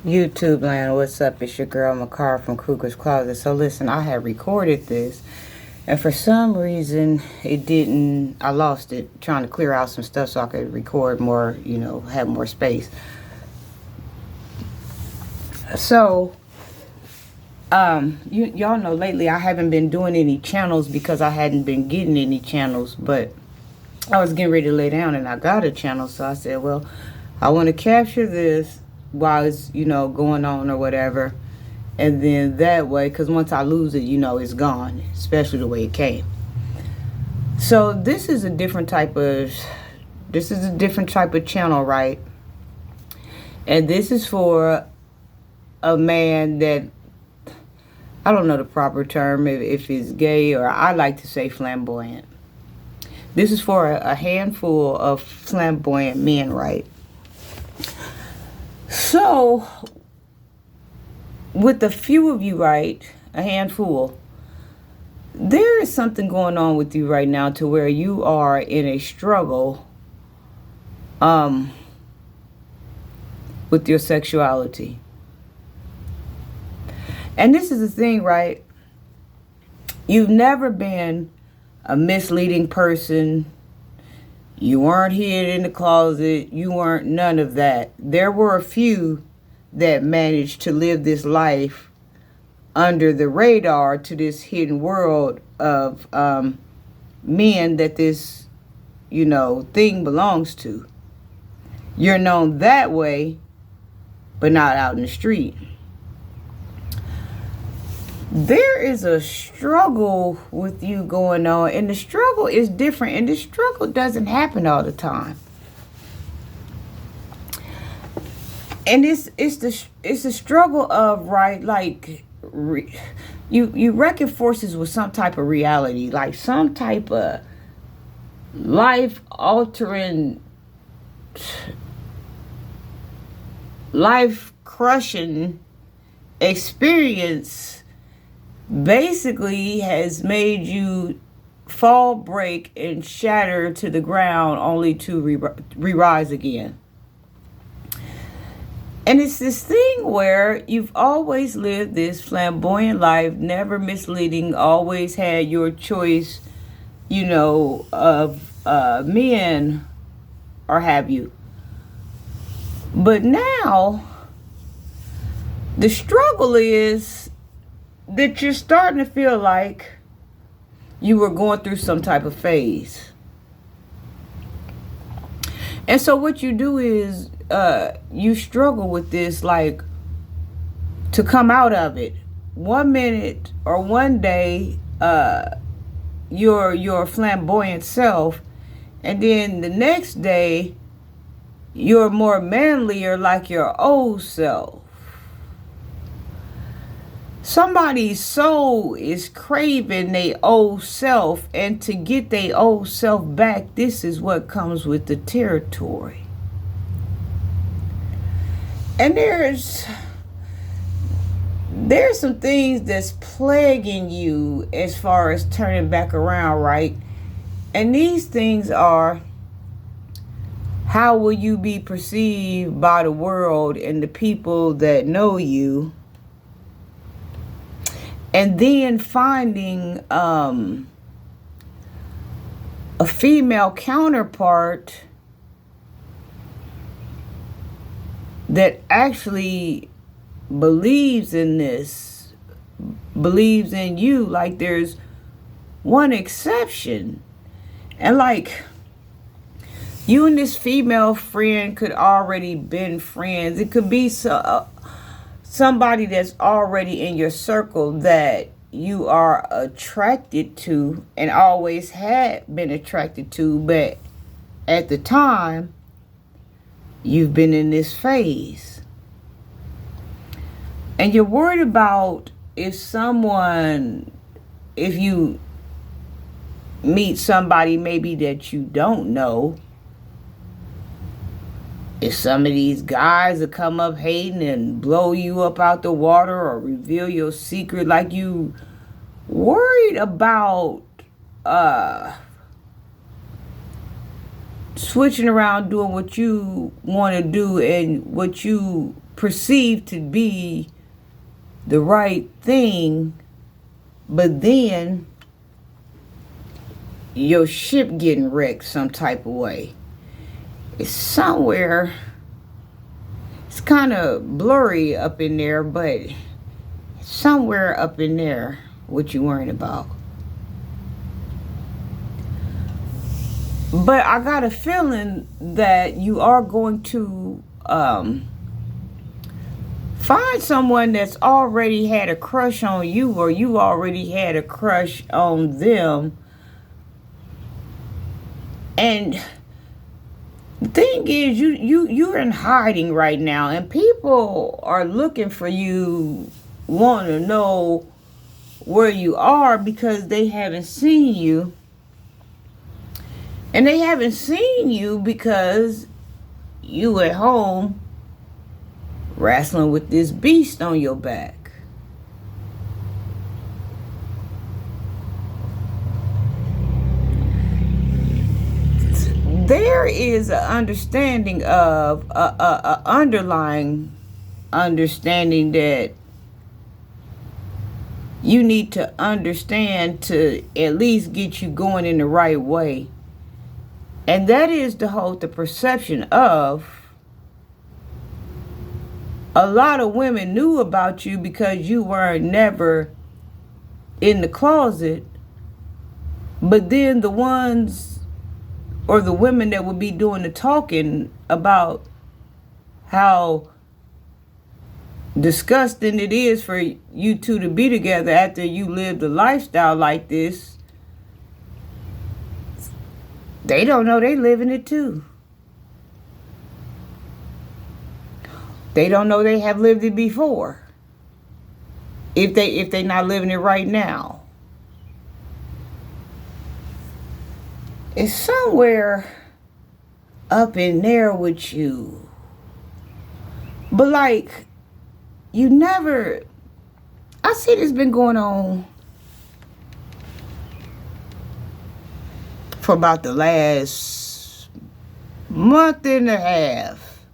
YouTube land, what's up? It's your girl Makara from Cougar's Closet. So listen, I had recorded this, and for some reason it didn't. I lost it trying to clear out some stuff so I could record more. Have more space. So, y'all know lately I haven't been doing any channels because I hadn't been getting any channels, but I was getting ready to lay down and I got a channel, so I said, well, I want to capture this while it's going on or whatever, and then that way, because once I lose it, it's gone, especially the way it came. So this is a different type of channel, right? And this is for a man that, I don't know the proper term, if he's gay, or I like to say flamboyant. This is for a handful of flamboyant men, right? So, with a few of you, right, a handful, there is something going on with you right now to where you are in a struggle with your sexuality. And this is the thing, right? You've never been a misleading person. You weren't hid in the closet. You weren't none of that. There were a few that managed to live this life under the radar to this hidden world of men that this, thing belongs to. You're known that way, but not out in the street. There is a struggle with you going on, and the struggle is different, and the struggle doesn't happen all the time. And it's the struggle of, right, like you reckon forces with some type of reality, like some type of life altering, life crushing experience basically has made you fall, break, and shatter to the ground only to re-rise again. And it's this thing where you've always lived this flamboyant life, never misleading, always had your choice, of men or have you. But now, the struggle is that you're starting to feel like you were going through some type of phase. And so what you do is you struggle with this, like, to come out of it. 1 minute or one day, you're your flamboyant self, and then the next day, you're more manly or like your old self. Somebody's soul is craving their old self, and to get their old self back, this is what comes with the territory. And there's some things that's plaguing you as far as turning back around, right? And these things are, how will you be perceived by the world and the people that know you? And then finding a female counterpart that actually believes in this, believes in you. Like, there's one exception. And like, you and this female friend could already been friends. It could be somebody that's already in your circle that you are attracted to and always had been attracted to, but at the time you've been in this phase and you're worried about if you meet somebody maybe that you don't know, if some of these guys will come up hating and blow you up out the water or reveal your secret, like you worried about switching around doing what you want to do and what you perceived to be the right thing, but then your ship getting wrecked some type of way. It's somewhere, it's kind of blurry up in there, but somewhere up in there what you worrying about. But I got a feeling that you are going to find someone that's already had a crush on you, or you already had a crush on them. And the thing is, you're in hiding right now, and people are looking for you, want to know where you are because they haven't seen you. And they haven't seen you because you at home wrestling with this beast on your back. There is an understanding of a underlying understanding that you need to understand to at least get you going in the right way. And that is to hold the perception of a lot of women knew about you because you were never in the closet. But then the ones or the women that would be doing the talking about how disgusting it is for you two to be together after you lived a lifestyle like this, they don't know they living it too. They don't know they have lived it before. If they not living it right now. It's somewhere up in there with you. But like, you never, I see this been going on for about the last month and a half.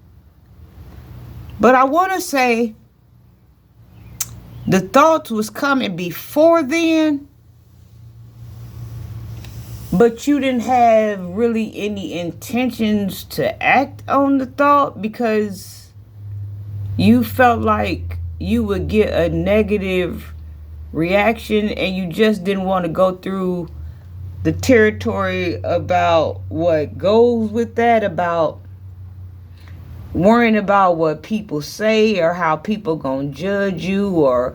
But I want to say the thoughts was coming before then, but you didn't have really any intentions to act on the thought because you felt like you would get a negative reaction and you just didn't want to go through the territory about what goes with that, about worrying about what people say or how people gonna judge you or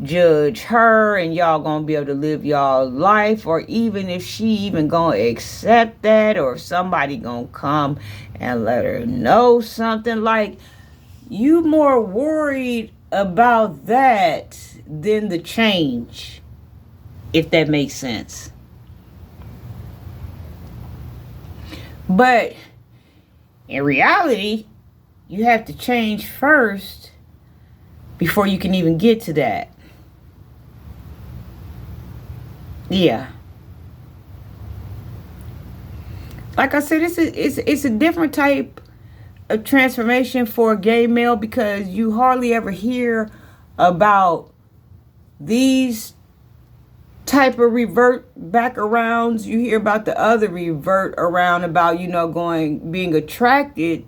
judge her, and y'all gonna be able to live y'all life, or even if she even gonna accept that, or if somebody gonna come and let her know something. Like, you more worried about that than the change, if that makes sense. But in reality, you have to change first before you can even get to that. Yeah. Like I said, it's a different type of transformation for a gay male because you hardly ever hear about these type of revert back arounds. You hear about the other revert around about, being attracted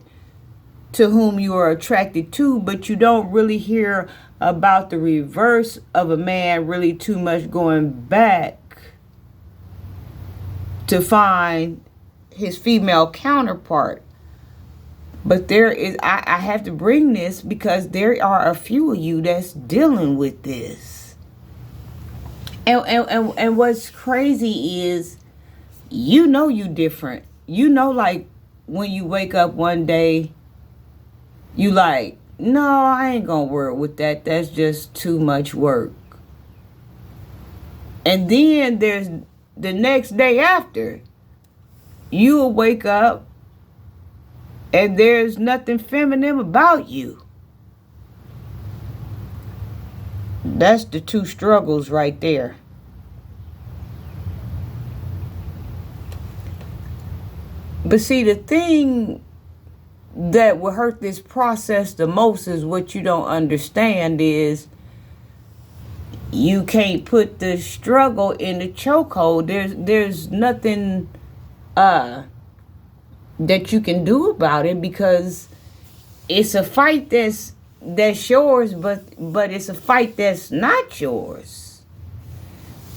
to whom you are attracted to, but you don't really hear about the reverse of a man really too much going back to find his female counterpart. But there is, I have to bring this because there are a few of you that's dealing with this. And what's crazy is, you different. Like when you wake up one day, you like, no, I ain't gonna work with that. That's just too much work. And then there's the next day after, you will wake up and there's nothing feminine about you. That's the two struggles right there. But see, the thing that will hurt this process the most is what you don't understand is you can't put the struggle in the chokehold. There's nothing that you can do about it, because it's a fight that's yours, but it's a fight that's not yours.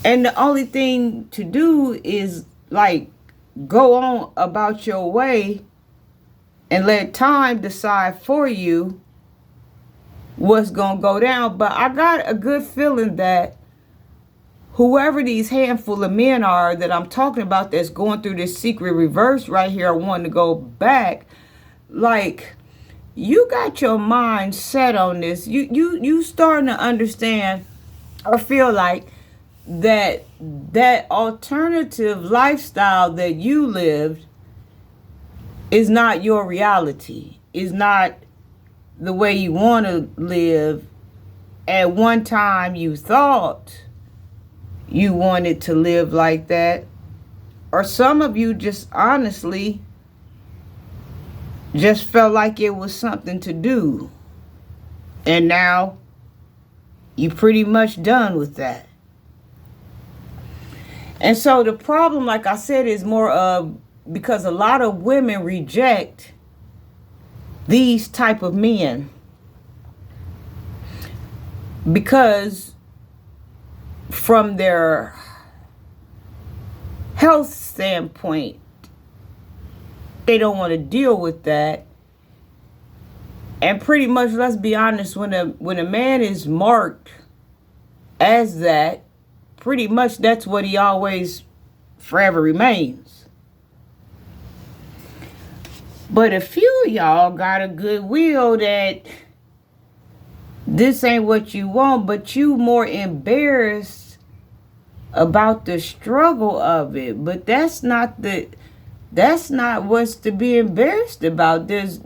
And the only thing to do is like go on about your way and let time decide for you what's going to go down. But I got a good feeling that whoever these handful of men are that I'm talking about that's going through this secret reverse right here, I want to go back, like, you got your mind set on this. You starting to understand or feel like that alternative lifestyle that you lived is not your reality, is not the way you want to live. At one time you thought you wanted to live like that, or some of you just honestly just felt like it was something to do, and now you pretty much done with that. And so the problem, like I said, is more of because a lot of women reject these type of men because from their health standpoint, they don't want to deal with that. And pretty much, let's be honest, when a man is marked as that, pretty much that's what he always forever remains. But a few of y'all got a good will that this ain't what you want, but you more embarrassed about the struggle of it. But that's not what's to be embarrassed about. There's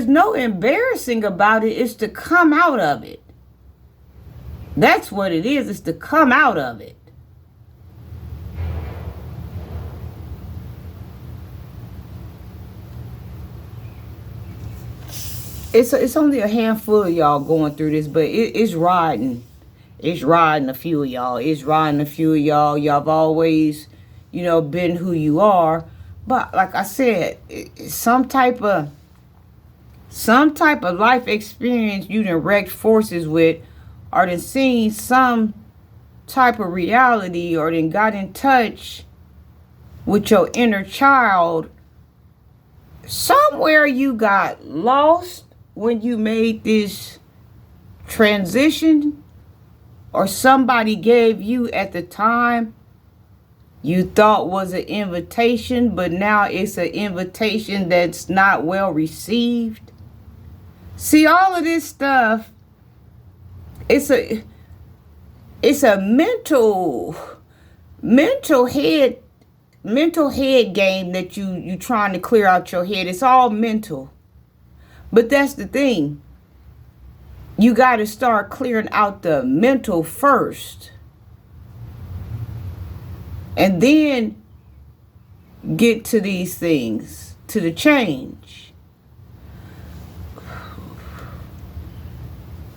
no embarrassing about it. It's to come out of it. That's what it is. It's to come out of it. It's only a handful of y'all going through this, but it's riding. It's riding a few of y'all. It's riding a few of y'all. Y'all have always, been who you are. But like I said, some type of life experience you done wrecked forces with, or done seen some type of reality, or then got in touch with your inner child. Somewhere you got lost when you made this transition, or somebody gave you at the time you thought was an invitation, but now it's an invitation that's not well received. See, all of this stuff, it's a mental head game that you trying to clear out your head. It's all mental. But that's the thing. You got to start clearing out the mental first, and then get to these things, to the change.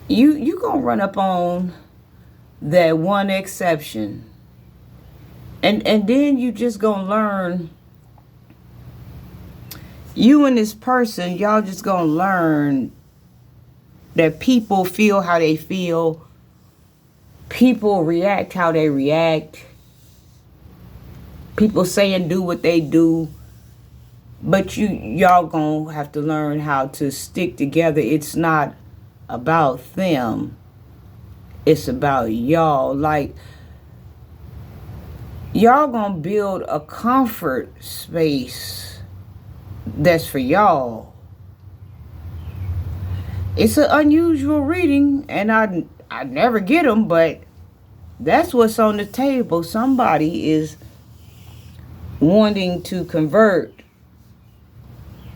You gonna run up on that one exception, and then you just gonna learn. You and this person, y'all just gonna learn that people feel how they feel. People react how they react. People say and do what they do. But y'all gonna have to learn how to stick together. It's not about them. It's about y'all. Like, y'all gonna build a comfort space that's for y'all. It's an unusual reading, and I never get them, but that's what's on the table. Somebody is wanting to convert,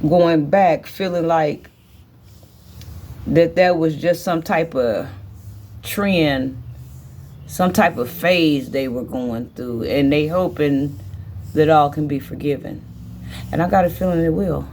going back, feeling like that was just some type of trend, some type of phase they were going through, and they hoping that all can be forgiven. And I got a feeling it will.